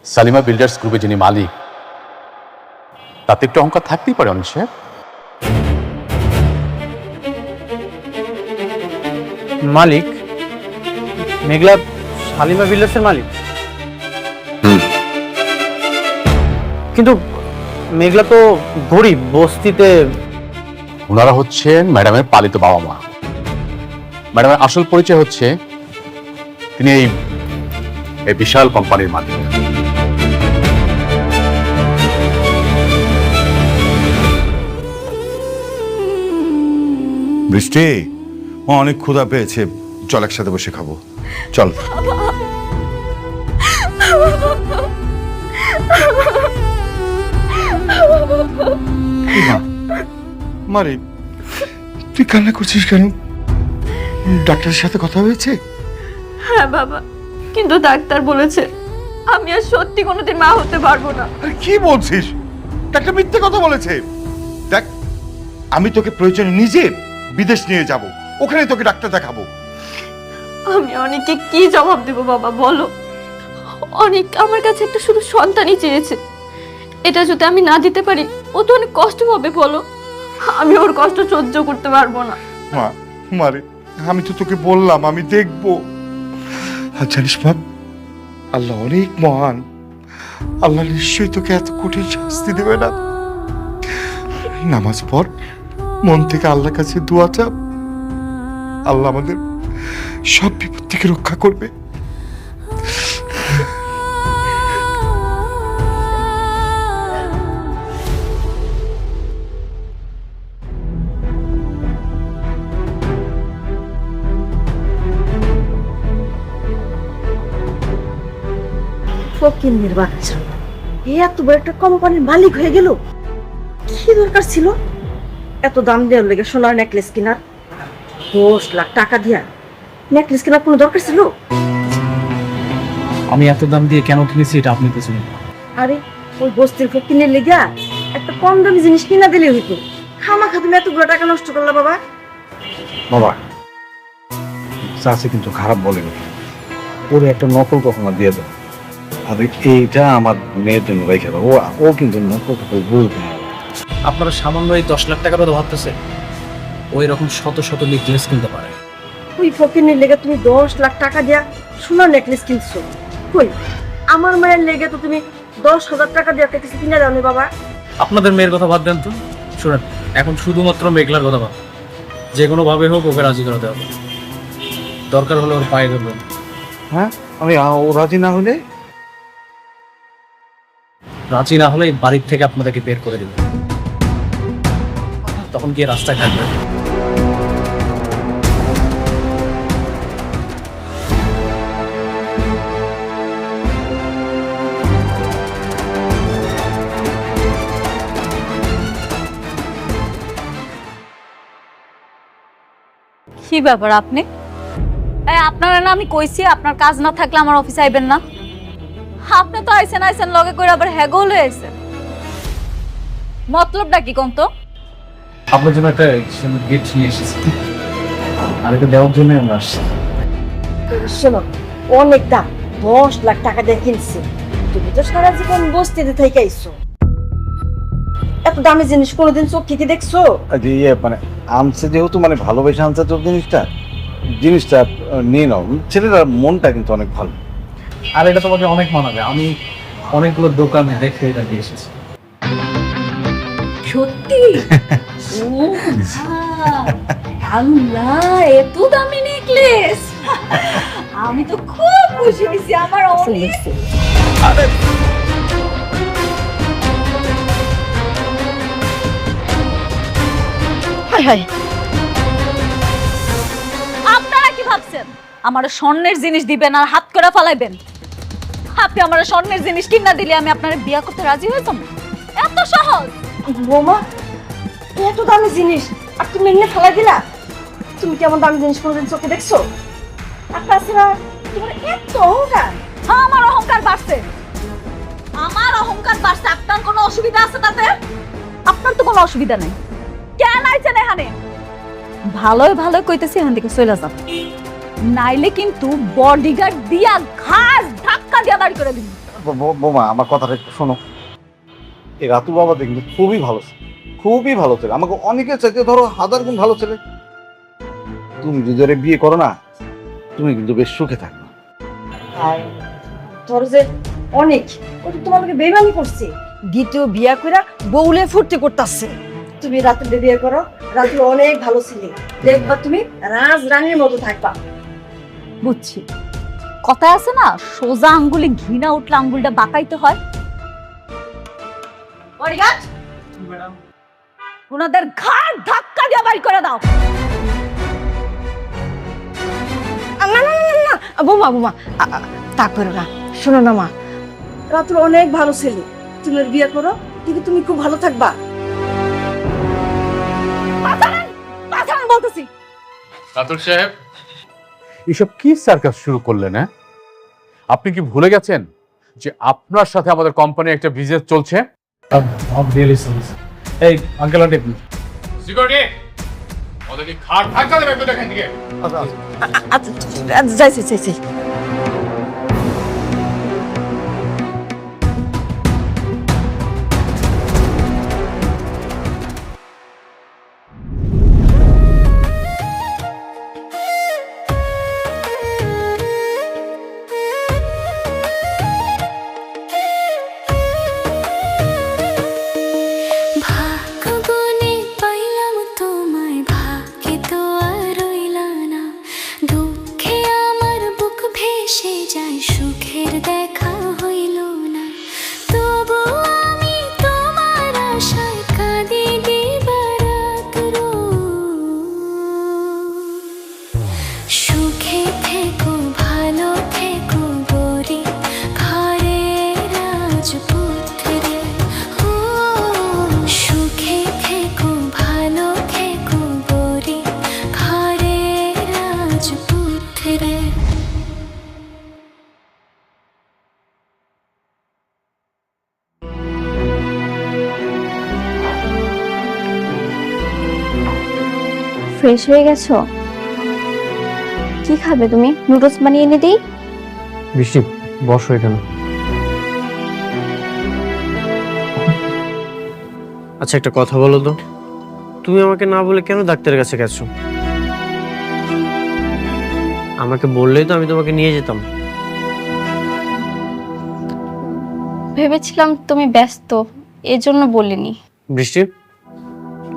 Salima builders গ্রুপে যিনি মালিক, তাতে একটু অহংকার থাকতেই পারে অনিক সাহেব। মালিক মেঘলা সালিমা বিল্ডার্সের মালিক? কিন্তু মেঘলা তো গরিব, বস্তিতে। ওনারা হচ্ছেন ম্যাডামের পালিত বাবা মা। ম্যাডামের আসল পরিচয় হচ্ছে তিনি এই বিশাল কোম্পানির মালিক। বৃষ্টি, ও অনেক ক্ষুধা পেয়েছে, চল একসাথে বসে খাবো, চল। মারে, তুই কান্না করছিস কেন? ডাক্তারের সাথে কথা হয়েছে? হ্যাঁ বাবা, কিন্তু ডাক্তার বলেছে আমি আর সত্যি কোনোদিন মা হতে পারবো না। আরে কি বলছিস? ডাক্তার মিথ্যে কথা বলেছে। দেখ, আমি তোকে প্রয়োজনে নিজে বিদেশ নিয়ে যাব, ওখানে তোকে ডাক্তার দেখাবো। আমি অনেককে কি জবাব দেব বাবা বলো? অনেক আমার কাছে একটা শুধু সন্তানই চেয়েছে, এটা যদি আমি না দিতে পারি ও তো অনেক কষ্ট পাবে বলো। আমি ওর কষ্ট সহ্য করতে পারবো না। মা, মারে, আমি তো তোকে বললাম আমি দেখবো। আর জানিস বাপ, আল্লাহ অনেক মহান, আল্লাহ নিশ্চয়ই তোকে এত কঠিন শাস্তি দেবে না। নামাজ পড়, মন থেকে আল্লাহর কাছে দোয়া চাপ, আল্লাহ আমাদের সব বিপদ থেকে রক্ষা করবে। ফকিন্নির বাচ্চা, এ এত বড় একটা কোম্পানির মালিক হয়ে গেল। কি দরকার ছিল এত দাম দেওয়ার লেগে সোনার নেকলেস কেনার? 10 লাখ টাকা দিয়া নেকলেস কেনার কোনো দরকার ছিল? আমি এত দাম দিয়ে কেন কিনেছি এটা আপনি তো শুনুন। আরে ওই বস্তির ফকিন্নির লেগা একটা কম দামি জিনিস কিনা দিলে হইতো। খামাখা তুমি এতগুলো টাকা নষ্ট করলা বাবা। বাবা, চাষি কিন্তু খারাপ বলেনি, ওরে একটা নকল কখনো দিয়ে দাও। আর এইটা আমার মেয়ের জন্য রেখে দাও, ও কিন্তু নকল কখনো বলবে না। আপনারা সামান্য এই 10 লাখ টাকার কথা ভাবতেছে, ওই রকম শত শত নেকলেস কিনতে পারে। ওই ফকিন্নির লেগে তুমি 10 লাখ টাকা দিয়া সোনার নেকলেস কিনছো? কই, আমার মায়ের লেগে তো তুমি 10,000 টাকা দিয়ে একটা কিছু কিনে দাওনি বাবা। আপনাদের মেয়ের কথা বাদ দেন তো, শুনেন এখন শুধুমাত্র মেঘলার কথা ভাব। যে কোনো ভাবে হোক ওকে রাজি করাতে হবে, দরকার হলে ওর পায়ে ধরবেন। হ্যাঁ, আমি ও রাজি না হলে? রাজি না হলে এই বাড়ির থেকে আপনাদেরকে বের করে দেবে, তখন গিয়ে রাস্তায় থাকবে। কি ব্যাপার আপনি? আপনারা না আমি কইছি আপনার কাজ না থাকলে আমার অফিসে আইবেন না। আপনি তো আইছেন লগে করে আবার হ্যাগো লয়ে আইছেন, মতলবটা কি কোন তো? আপনার জন্য একটা গিফট নিয়ে এসেছি, আর এটা দেওয়ার জন্য আমরা আসছি। শোনো, অনেক দাম, 10 লাখ টাকা দিয়ে কিনছে। তুমি তো সারা জীবন বস্তিতে থেকে আইছো, এত দামি জিনিস কোনোদিন চোখ থেকে দেখছো? মানে আনছে যেহেতু, মানে ভালোবেসে আনছে তো জিনিসটা নিয়ে নাও। ছেলেটার মনটা কিন্তু অনেক ভালো। আর এটা তোমাকে অনেক মানাবে, আমি অনেকগুলো দোকানে দেখে এটা দিয়ে এসেছি। সত্যি? আল্লাহ, এত দামি নেকলেস! আমি তো খুব খুশি হয়েছি, আমার অনেক। হায় হায়, আপনারা কি ভাবছেন আমার স্বর্ণের জিনিস দিবেন আর হাত করে ফালাইবেন? আপনি আমার স্বর্ণের জিনিস কিনা দিলে আমি আপনার বিয়া করতে রাজি হইতাম? এত সহজ? বৌমা, এত দামি জিনিস আর তুমি এমনি ফেলাই দিলা? তুমি কেমন দামি জিনিস কোনোদিন চোখে দেখছো? আর তাছাড়া তোমার এত অহংকার। আমার অহংকার বাড়ছে, আমার অহংকার বাড়ছে। আপনার কোনো অসুবিধা আছে তাতে? আপনার তো কোনো অসুবিধা নেই। কেন আইছেন এখানে? ভালোই ভালোই কইতেছি এখান থেকে চলে যান, নাইলে কিন্তু বডিগার্ড দিয়া ঘাস ধাক্কা দিয়া বাড়ি করে দিন। বোমা আমার কথাটা একটু শোনো। এই রাতুল বাবা কিন্তু খুবই ভালো ছেলে, খুবই ভালো ছেলে, আমাকে অনেকের চাইতে ধরো 1000 গুণ ভালো ছেলে। তুমি যদি ওরে বিয়ে করো না, তুমি কিন্তু বেশ সুখে থাকবে। আর তোর যে অনেক ও তো তোমাকে বেইমানি করছে, দ্বিতীয় বিয়া কইরা বউলে ফুর্তি করতেছে। তুমি রাতুলে বিয়ে করো, রাতুল অনেক ভালো ছিলে, দেখবা তুমি রাজ রানীর মতো থাকবা। বুঝছি, কথা আছে না, সোজা আঙ্গুলে ঘৃণা উঠলে আঙ্গুলটা বাঁকাইতে হয়। বডিগার্ড, ম্যাডাম ওনাদের ঘাড় ধাক্কা দিয়ে বাড়ি করে দাও। না না না না না, বোমা বোমা তা করো না। শোনো না মা, রাতুল অনেক ভালো ছেলে, তুমি ওর বিয়ে করো, কিন্তু তুমি খুব ভালো থাকবা। পাঠান বলতেছি। রাতুল সাহেব, এসব কি সার্কাস শুরু করলেন? হ্যাঁ, আপনি কি ভুলে গেছেন যে আপনার সাথে আমাদের কোম্পানির একটা বিজনেস চলছে? Really sorry. এই আঙ্কেল আন্টি সিকিউরিটি, ওদেরকে খাট ধাক্কা দেবে একটু দেখেন দিকে। আচ্ছা যাইছি যাইছি। ভাগ্যগুণে পাইলাম তোমায়, ভাগ্যে তো আর রইলা না। দুঃখে আমার বুক ভেসে যায়, সুখের দেখা হইল না। তবু আমি তোমার আশায় কাঁদি দিবারাত রোজ। সুখে থেকো, ভালো থেকো গরি, ঘরের রাজপুত্রে। ও সুখে থেকো, ভালো থেকো গরি, ঘরের রাজপুত্রে। ফ্রেশ হয়ে গেছো? কি খাবে তুমি? নুডলস বানিয়ে এনে দিই? বৃষ্টি, বসো এখানে। আচ্ছা, একটা কথা বলো তো, তুমি আমাকে না বলে কেন ডাক্তারের কাছে গেছো? আমাকে বললেই তো আমি তোমাকে নিয়ে যেতাম। ভেবেছিলাম তুমি ব্যস্ত, এজন্য বলিনি। বৃষ্টি,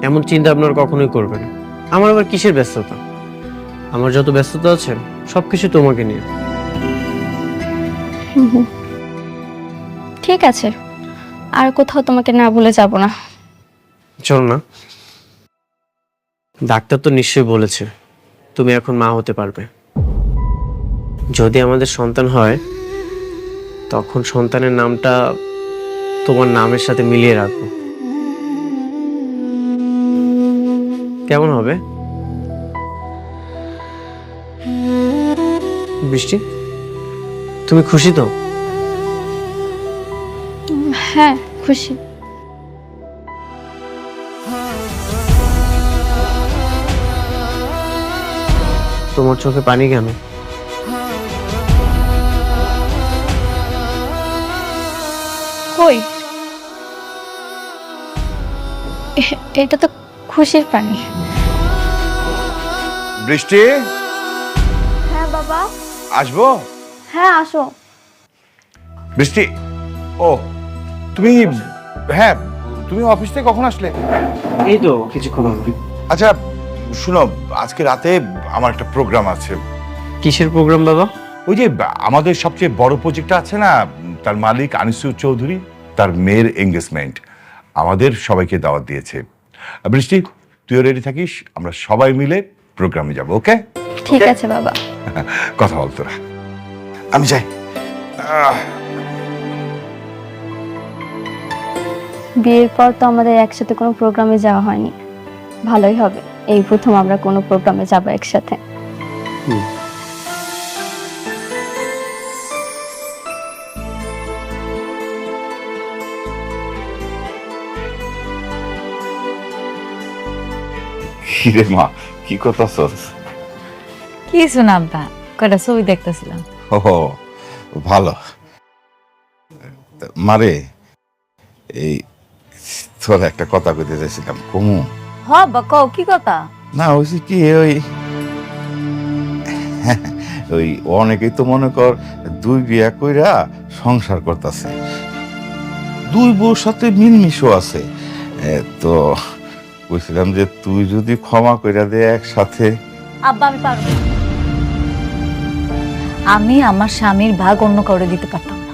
এমন চিন্তা আপনারা কখনোই করবে না। আমার আবার কিসের ব্যস্ততা? আমার যত ব্যস্ততা আছে সবকিছু তোমাকে নিয়ে। ঠিক আছে, আর কোথাও তোমাকে না বলে যাব না। চলো না, ডাক্তার তো নিশ্চয়ই বলেছে তুমি এখন মা হতে পারবে। যদি আমাদের সন্তান হয়, তখন সন্তানের নামটা তোমার নামের সাথে মিলিয়ে রাখবো। কেমন হবে বৃষ্টি? তুমি খুশি তো? হ্যাঁ, খুশি। তোমার চোখে পানি কেন? কই, এটা তো খুশির পানি। বৃষ্টি, হ্যাঁ বাবা। আসবো? হ্যাঁ আসো। বৃষ্টি, ও তুমি, হ্যাঁ তুমি অফিস থেকে কখন আসলে? এই তো কিছুক্ষণ আগে। আচ্ছা শুনো, আজকে রাতে আমার একটা প্রোগ্রাম আছে। কিসের প্রোগ্রাম বাবা? ওই যে আমাদের সবচেয়ে বড় প্রজেক্টটা আছে না, তার মালিক আনিসুর চৌধুরী, তার মেয়ের এঙ্গেজমেন্ট, আমাদের সবাইকে দাওয়াত দিয়েছে। বৃষ্টি, তুইও রেডি থাকিস, আমরা সবাই মিলে প্রোগ্রামে যাব। ওকে? ঠিক আছে বাবা। কথা বল তোরা, আমি যাই। বিয়ের পর তো আমাদের একসাথে কোনো প্রোগ্রামে যাওয়া হয়নি, ভালোই হবে এই প্রথম আমরা কোনো প্রোগ্রামে যাব একসাথে। কিরে মা, কি করতেছস? কিছু না আব্বা, কয়টা ছবি দেখতেছিলাম। ও ভালো। মারে এই তোর একটা কথা কইতে চাইছিলাম কমু। হ বা কও কি কথা? না হয়েছে কি ওই অনেকেই তো মনে কর 2 বিয়া কইরা সংসার করতেছে, 2 বউর সাথে মিলমিশও আছে। তো বলছিলাম যে তুই যদি ক্ষমা কইরা দে একসাথে। আব্বা আমি পারবো না। আমি আমার স্বামীর ভাগ অন্য কাউরে দিতে পারতাম না।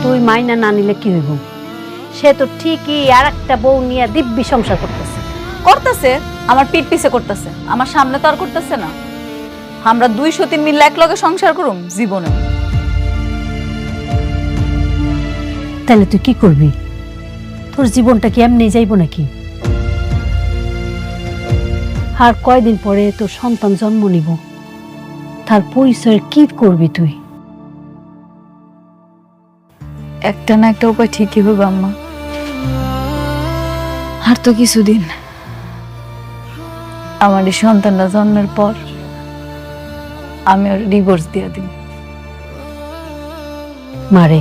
তুই মাইনা না নিলে কি হইব? সে তো ঠিকই আর একটা বউ নিয়ে দিব্যি সংসার করতেছে। করতেছে, আমার পিঠ পিছে করতেছে, আমার সামনে তো আর করতেছে না। আমরা 2 সতী মিলে এক লগে সংসার করুম জীবনে। তাহলে তুই কি করবি? তোর জীবনটা কি এমনি যাইব নাকি? আর কয়দিন পরে তোর সন্তান জন্ম নিব, তার পরিচয় কি করবি তুই? একটা না একটা উপায় ঠিকই হবে আম্মা। আর তো কিছুদিন, আমার এই সন্তানটা জন্মের পর আমি ওর ডিভোর্স দিয়ে দিব। মারে,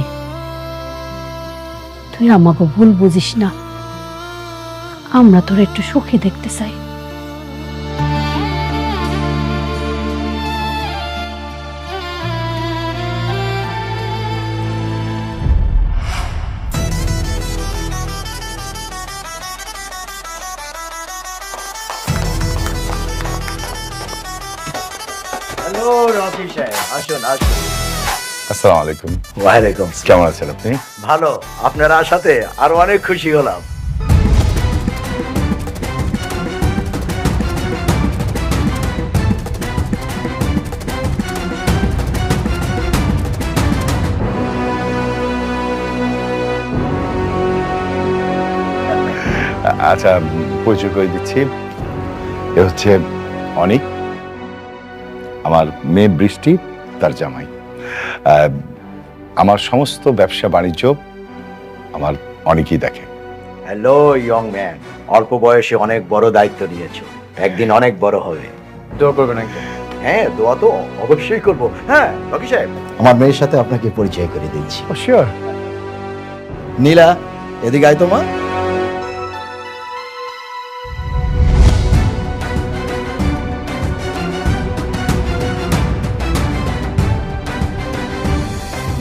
তুই আমাকে ভুল বুঝিস না, আমরা তোর একটু সুখী দেখতে চাই। হ্যালো রকি সাহেব, আসুন আসুন। আসসালামু আলাইকুম। ওয়ালাইকুম। কেমন আছেন আপনি? ভালো, আপনার আসাতে আরো অনেক খুশি হলাম। আচ্ছা, পরিচয় করে দিচ্ছি। এ হচ্ছে অনিক, আমার মেয়ে বৃষ্টি, তার জামাই। আমার সমস্ত ব্যবসা বাণিজ্য আমার অনেকই দেখে। হ্যালো ইয়ং ম্যান, অল্প বয়সে অনেক বড় দায়িত্ব নিয়েছো, একদিন অনেক বড় হবে। দোয়া করবেন একদম। হ্যাঁ, দোয়া তো অবশ্যই করবো। হ্যাঁ রকি সাহেব, আমার মেয়ের সাথে আপনাকে পরিচয় করে দিচ্ছি। শিওর। নীলা, এদিকে আয় তো মা।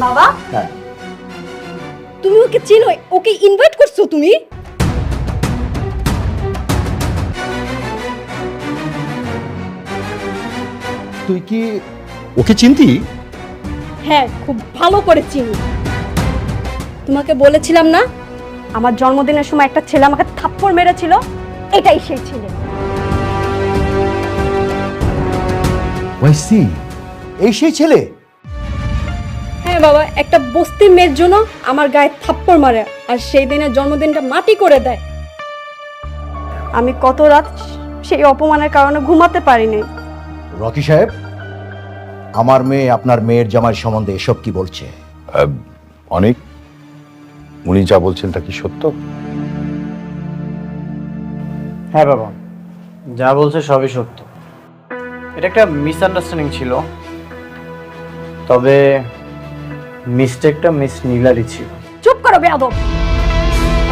বাবা, হ্যাঁ, তুমি ওকে চিনো? ওকে ইনভাইট করছো তুমি? তুই কি ওকে চিনতি? হ্যাঁ, খুব ভালো করে চিনি। তোমাকে বলেছিলাম না, আমার জন্মদিনের সময় একটা ছেলে আমাকে থাপ্পড় মেরেছিল, এটাই সেই ছেলে। ওয়াইসি, এই সেই ছেলে? হ্যাঁ বাবা, একটা বস্তির মেয়ের জন্য আমার গায়ে থাপ্পড় মারে আর সেই দিনের জন্মদিনটা মাটি করে দেয়। আমি কত রাত সেই অপমানের কারণে ঘুমাতে পারিনি। রকি সাহেব, আমার মেয়ে আপনার মেয়ের জামাই সম্বন্ধে এসব কি বলছে? অনেক, উনি যা বলছেন তা কি সত্য? হ্যাঁ বাবা, যা বলছে সবই সত্য। এটা একটা মিসআন্ডারস্ট্যান্ডিং ছিল, তবে মিস্টেকটা মিস নীলারই ছিল। চুপ করো বেয়াদব!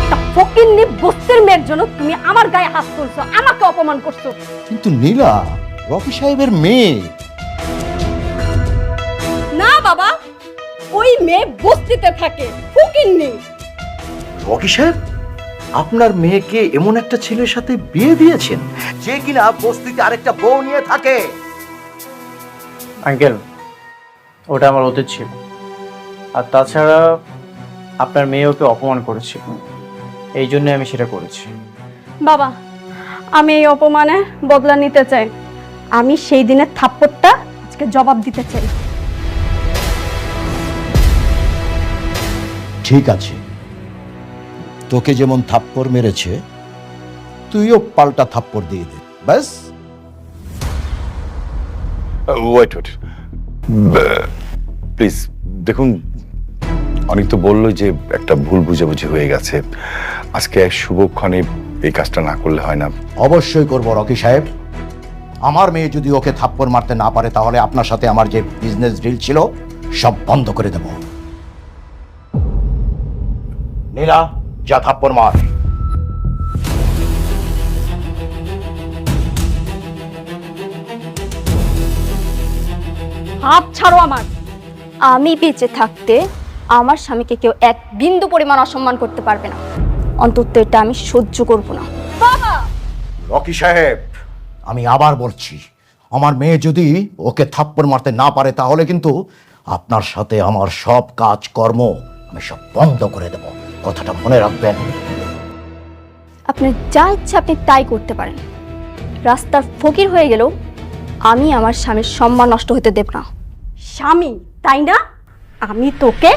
একটা ফকিন্নি বস্তির মেয়ের জন্য তুমি আমার গায়ে হাত তুলছো, আমাকে অপমান করছো। কিন্তু নীলা রকি সাহেবের মেয়ে। না বাবা, ওই মেয়ে বস্তিতে থাকে, ফকিন্নি। রকি সাহেব, আপনার মেয়েকে এমন একটা ছেলের সাথে বিয়ে দিয়েছেন যে কিনা বস্তিতে আরেকটা বউ নিয়ে থাকে। আঙ্কেল, ওটা আমার অতীত ছিল। আর তাছাড়া আপনার মেয়ে ওকে অপমান করেছিল, এই জন্য আমি সেটা করেছি। বাবা, আমি এই অপমানে বদলা নিতে চাই। আমি সেই দিনের থাপ্পড়টা আজকে জবাব দিতে চাই। ঠিক আছে, তোকে যেমন থাপ্পড় মেরেছে তুইও পাল্টা থাপ্পড় দিয়ে দে, ব্যাস। ওয়েট ওয়েট, প্লিজ দেখুন, অনেক তো বললো যে একটা ভুল বুঝাবুঝি হয়ে গেছে, আজকে শুভক্ষণে এই কাজটা না করলে হয় না। অবশ্যই করব রকি সাহেব। আমার মেয়ে যদি ওকে থাপ্পড় মারতে না পারে তাহলে আপনার সাথে আমার যে বিজনেস ডিল ছিল সব বন্ধ করে দেব। নীলা, যা থাপ্পড় মার। হাত ছাড়ো আমার। আমি বেঁচে থাকতে আমার স্বামীকে কেউ এক বিন্দু পরিমাণ অসম্মান করতে পারবে না, অন্তত এটা আমি সহ্য করব না। রকি সাহেব, আমি আবার বলছি, আমার মেয়ে যদি ওকে থাপ্পড় মারতে না পারে তাহলে কিন্তু আপনার সাথে আমার সব কাজকর্ম আমি সব বন্ধ করে দেব। কথাটা মনে রাখবেন। আপনার যা ইচ্ছা আপনি তাই করতে পারেন। রাস্তার ফকির হয়ে গেলেও আমি আমার স্বামীর সম্মান নষ্ট হতে দেব না। স্বামী তাই না? আমি তোকে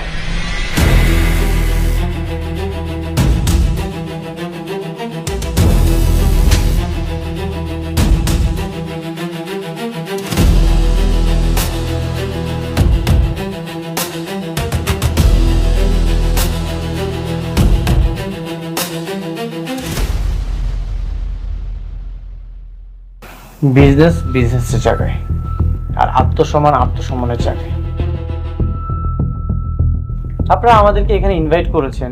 বিজনেস বিজনেসের জায়গায়, আর আত্মসম্মান আত্মসম্মানের জায়গায়। আপনারা আমাদেরকে এখানে ইনভাইট করেছেন,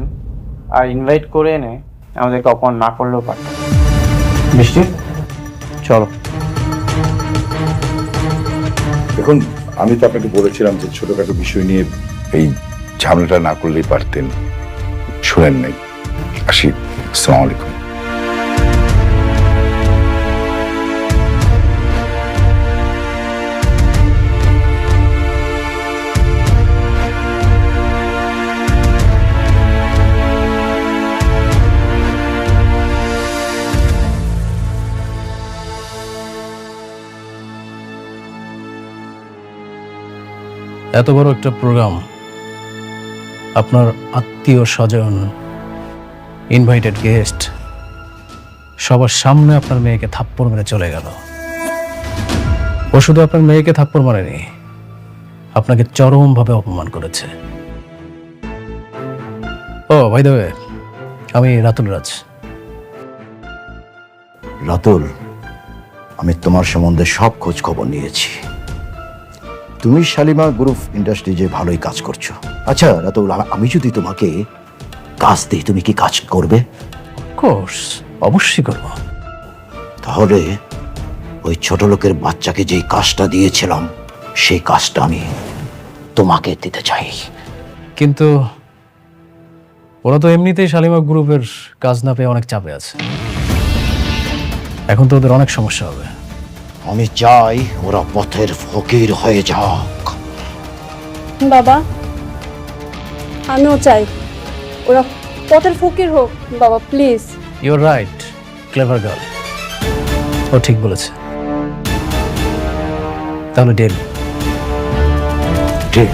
আর ইনভাইট করে এনে আমাদেরকে অপমান না করলেও পারতেন। বৃষ্টি, চলো। দেখুন, আমি তো আপনাকে বলেছিলাম যে ছোটখাটো বিষয় নিয়ে এই ঝামেলাটা না করলেই পারতেন, শুনেন নাই। আসি, আসসালামু আলাইকুম। এত বড় একটা প্রোগ্রাম, আপনার আত্মীয় স্বজন, ইনভাইটেড গেস্ট, সবার সামনে আপনার মেয়েকে থাপ্পড় মেরে চলে গেল। ও শুধু আপনার মেয়েকে থাপ্পড় মারেনি, আপনাকে চরমভাবে অপমান করেছে। ও ভাই দেবে, আমি রাতুল রাজ। রাতুল, আমি তোমার সম্বন্ধে সব খোঁজ খবর নিয়েছি। তুমি শালিমা গ্রুপ ইন্ডাস্ট্রিজে ভালোই কাজ করছো। আচ্ছা রাতুল, আমি যদি তোমাকে কাজ দিই, তুমি কি কাজ করবে? কোর্স অবশ্যই করব। তাহলে ওই ছোট লোকের বাচ্চাকে যেই কাজটা দিয়েছিলাম সেই কাজটা আমি তোমাকে দিতে চাই। কিন্তু ওরা তো এমনিতেই শালিমা গ্রুপের কাজ না পেয়ে অনেক চাপে আছে, এখন তো ওদের অনেক সমস্যা হবে। আমি চাই ওরা পথের ফকির হয়ে যাক। বাবা, আমিও চাই ওরা পথের ফকির হোক। বাবা please. You're right, clever girl, ও ঠিক বলেছে। তাহলে ডেল। ঠিক।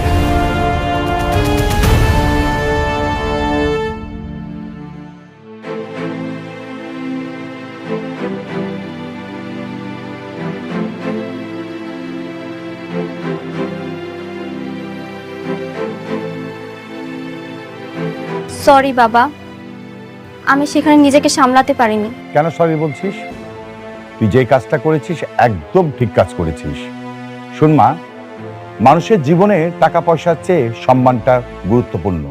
সরি বাবা, আমি সেখানে নিজেকে সামলাতে পারিনি। কেন সরি বলছিস? তুই যে কাজটা করেছিস একদম ঠিক কাজ করেছিস। শোন মা, মানুষের জীবনে টাকা পয়সার চেয়ে সম্মানটা গুরুত্বপূর্ণ।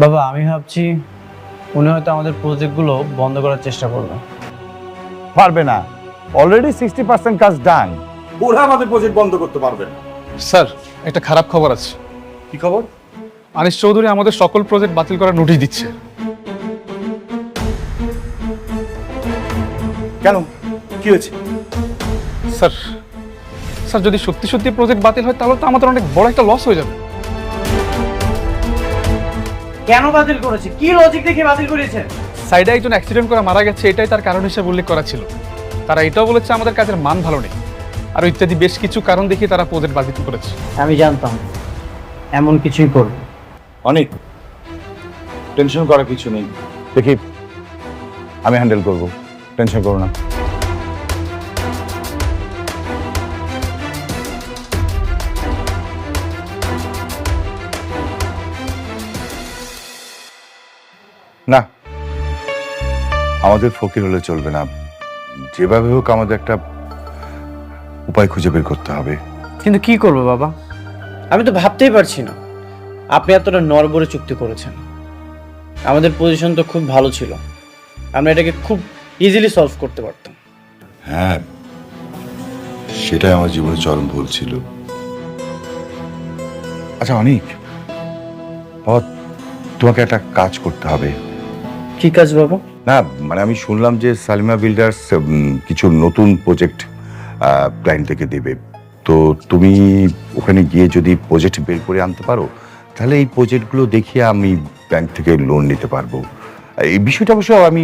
বাবা, আমি ভাবছি উনি হয়তো আমাদের প্রজেক্টগুলো বন্ধ করার চেষ্টা করবে। পারবে না, অলরেডি 60% কাজ ডান। ওরা আমাদের প্রজেক্ট বন্ধ করতে পারবে না। স্যার, একটা খারাপ খবর আছে। কি খবর? আনিস চৌধুরী আমাদের সকল প্রজেক্ট বাতিল করার নোটিশ দিচ্ছে। কেন, কি হয়েছে? স্যার স্যার যদি সত্যি সত্যি প্রজেক্ট বাতিল হয় তাহলে তো আমাদের অনেক বড় একটা লস হয়ে যাবে। কেন বাতিল করেছে? কি লজিক দেখে বাতিল করেছে? সাইডে একজন অ্যাক্সিডেন্ট করে মারা গেছে, এটাই তার কারণ হিসেবে উল্লেখ করা ছিল। তারা এটাও বলেছে আমাদের কাজের মান ভালো নেই, আর ইত্যাদি বেশ কিছু কারণ দেখিয়ে তারা প্রজেক্ট বাতিল করেছে। আমি জানতাম এমন কিছুই করবে। অনেক টেনশন করার কিছু নেই, দেখি আমি হ্যান্ডেল করব, টেনশন করো না। না, আমাদের ফকির হলে চলবে না, যেভাবে হোক আমাদের একটা উপায় খুঁজে বের করতে হবে। কিন্তু কি করবে বাবা? আমি তো ভাবতেই পারছি না আপনি এতটা নড়বড়ে চুক্তি করেছেন। আমাদের পজিশন তো খুব ভালো ছিল, আমরা এটাকে খুব ইজিলি সলভ করতে পারতাম। হ্যাঁ, সেটাই আমার জীবনে চরম ভুল ছিল। আচ্ছা অনিক, বাবা তোমাকে একটা কাজ করতে হবে। কি কাজ বাবা? না মানে আমি শুনলাম যে সালিমা বিল্ডার্স কিছু নতুন প্রজেক্ট ক্লায়েন্ট থেকে দেবে, তো তুমি ওখানে গিয়ে যদি প্রজেক্ট বের করে আনতে পারো তাহলে এই প্রজেক্টগুলো দেখিয়ে আমি ব্যাংক থেকে লোন নিতে পারবো। এই বিষয়টা অবশ্য আমি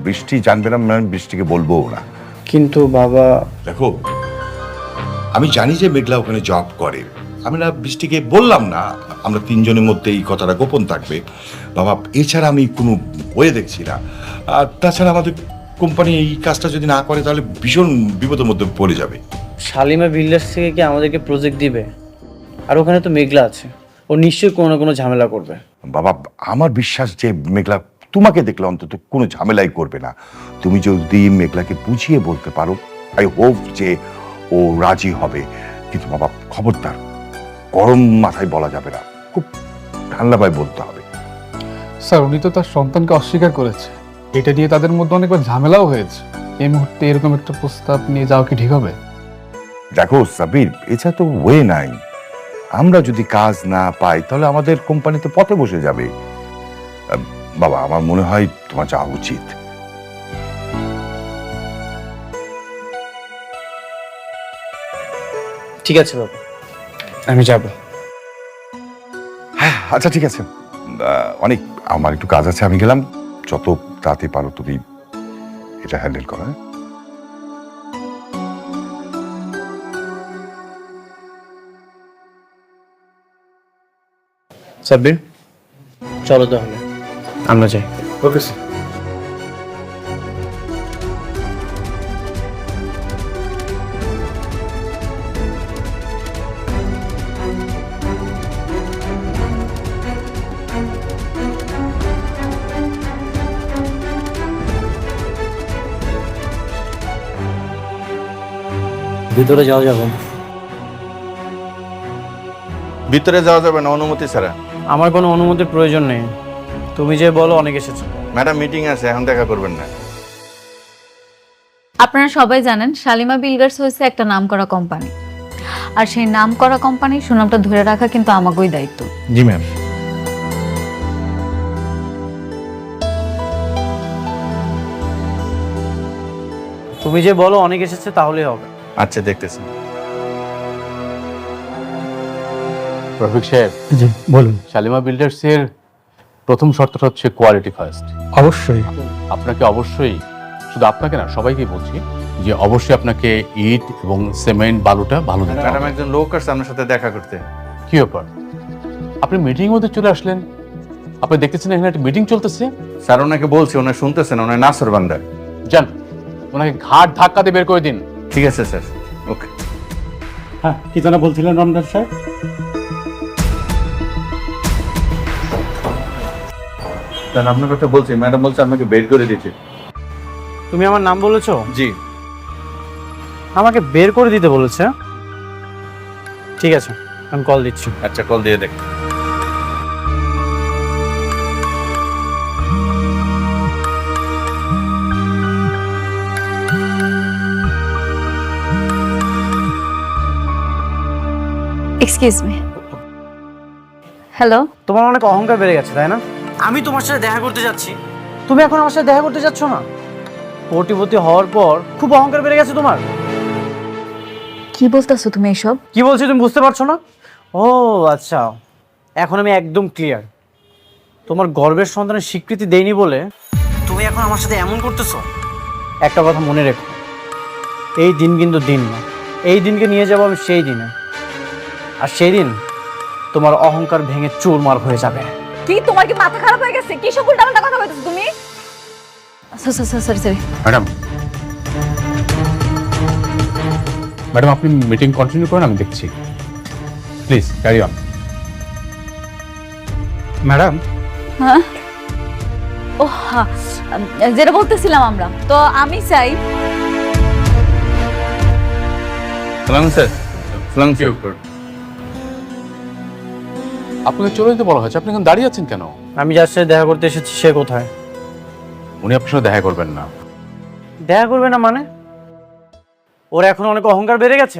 বৃষ্টি জানবে না, আমি বৃষ্টিকে বলবো না। কিন্তু বাবা, দেখো আমি জানি যে মেঘলা ওখানে জব করে, আমি না বৃষ্টিকে বললাম না, আমরা তিনজনের মধ্যে এই কথাটা গোপন থাকবে বাবা, এছাড়া আমি কোনো ওয়ে দেখছি না। আর তাছাড়া আমাদের কোম্পানি এই কাজটা যদি না করে তাহলে ভীষণ বিপদের মধ্যে পড়ে যাবে। শালিমা বিল্ডার্স থেকে কি আমাদেরকে প্রজেক্ট দিবে? আর ওখানে তো মেঘলা আছে, ও নিশ্চয়ই কোনো না কোনো ঝামেলা করবে। বাবা আমার বিশ্বাস যে মেঘলা তোমাকে দেখলে অন্তত কোনো ঝামেলাই করবে না। তুমি যদি মেঘলাকে বুঝিয়ে বলতে পারো, আই হোপ যে ও রাজি হবে। কিন্তু বাবা খবরদার গরম মাথায় বলা যাবে না, খুব ঠান্ডাভাবে বলতে হবে। স্যার উনি তো তার সন্তানকে অস্বীকার করেছে, এটা নিয়ে তাদের মধ্যে অনেকবার ঝামেলাও হয়েছে। এই মুহূর্তে এরকম একটা প্রস্তাব নিয়ে যাওয়া কি ঠিক হবে? দেখো সাবির, এছাড়া তো ওয়ে নাই। আমরা যদি কাজ না পাই তাহলে আমাদের কোম্পানিতে পথে বসে যাবে। বাবা আমার মনে হয় তোমার যাওয়া উচিত। ঠিক আছে বাবা, আমি যাব। হ্যাঁ আচ্ছা ঠিক আছে, অনেক আমার একটু কাজ আছে, আমি গেলাম। যত তাড়াতাড়ি পারো তুমি এটা হ্যান্ডেল করো। হ্যাঁ সাব্বির, চলো তাহলে আমরা যাই। Okay sir. ভিতরে যাওয়া যাবে? ভিতরে যাওয়া যাবে না অনুমতি ছাড়া। আমার কোনো অনুমতির প্রয়োজন নেই, তুমি যে বলো অনেক এসেছো। ম্যাডাম মিটিং আছে, এখন দেখা করবেন না। আপনারা সবাই জানেন শালিমা বিল্ডার্স হয়েছে একটা নামকরা কোম্পানি, আর সেই নামকরা কোম্পানির সুনামটা ধরে রাখা কিন্তু আমাকেই দায়িত্ব। জি ম্যাম। তুমি যে বলো অনেক এসেছে তাহলেই হবে। আচ্ছা দেখতেছি। রফিক সাহেব, জি বলুন। শালিমা বিল্ডার্স এর প্রথম শর্তটা হচ্ছে কোয়ালিটি ফার্স্ট। অবশ্যই। আপনাকে অবশ্যই, শুধু আপনাকে না সবাইকে বলছি যে অবশ্যই আপনাকে ইট এবং সিমেন্ট বালুটা ভালো দিতে হবে। ম্যাডাম একজন লোক আসছে আপনার সাথে দেখা করতে। কি ব্যাপার, আপনি মিটিং মধ্যে চলে আসলেন? আপনি দেখতেছেন এখানে একটা মিটিং চলতেছে। স্যার ওনাকে বলছি, ওনার শুনতেছেন, ওনার নাসর বান্দার। যান ওনাকে ঘাট ধাক্কা দিয়ে বের করে দিন। ঠিক আছে স্যার, ওকে। হ্যাঁ, কি যেন বলছিলেন রমজান সাহেব? স্যার আপনার কথা বলছি, ম্যাডাম বলছে আপনাকে বের করে দিতে। তুমি আমার নাম বলেছো? জি। আমাকে বের করে দিতে বলেছে? ঠিক আছে, আমি কল দিচ্ছি। আচ্ছা কল দিয়ে দেখ। Excuse me. হ্যালো। তোমার অনেক অহংকার বেড়ে গেছে তাই না? আমি তোমার সাথে দেখা করতে যাচ্ছি, তুমি এখন আমার সাথে দেখা করতে যাচ্ছ না। কোটিপতি হওয়ার পর খুব অহংকার বেড়ে গেছে তোমার। কি বলতেছো তুমি এসব? কি বলছি তুমি বুঝতে পারছো না? ও আচ্ছা, এখন আমি একদম ক্লিয়ার। তোমার গর্বের সন্তানের স্বীকৃতি দেইনি বলে তুমি এখন আমার সাথে এমন করতেছো। একটা কথা মনে রেখো, এই দিন কিন্তু দিন না, এই দিনকে নিয়ে যাবো আমি সেই দিনে, আর সেই দিন তোমার অহংকার ভেঙে চুরমার হয়ে যাবে। কি তোমার কি মাথা খারাপ হয়ে গেছে? কি সব উল্টাপাল্টা কথা বলতেছো তুমি? সরি। ম্যাডাম, ম্যাডাম আপনি মিটিং কন্টিনিউ করেন, আমি দেখছি। Please carry on. ম্যাডাম, হ্যাঁ ও হ্যাঁ, যেটা বলতেছিলাম আমরা তো, আমি চাই। সালাম স্যার। সালাম স্যার। আপনাকে চলে যেতে বলা হয়েছে, আপনি এখন দাঁড়িয়ে আছেন কেন? আমি যার সাথে দেখা করতে এসেছি সে কোথায়? উনি আপনার সাথে দেখা করবেন না। দেখা করবে না মানে? ওর এখন অনেক অহংকার বেড়ে গেছে।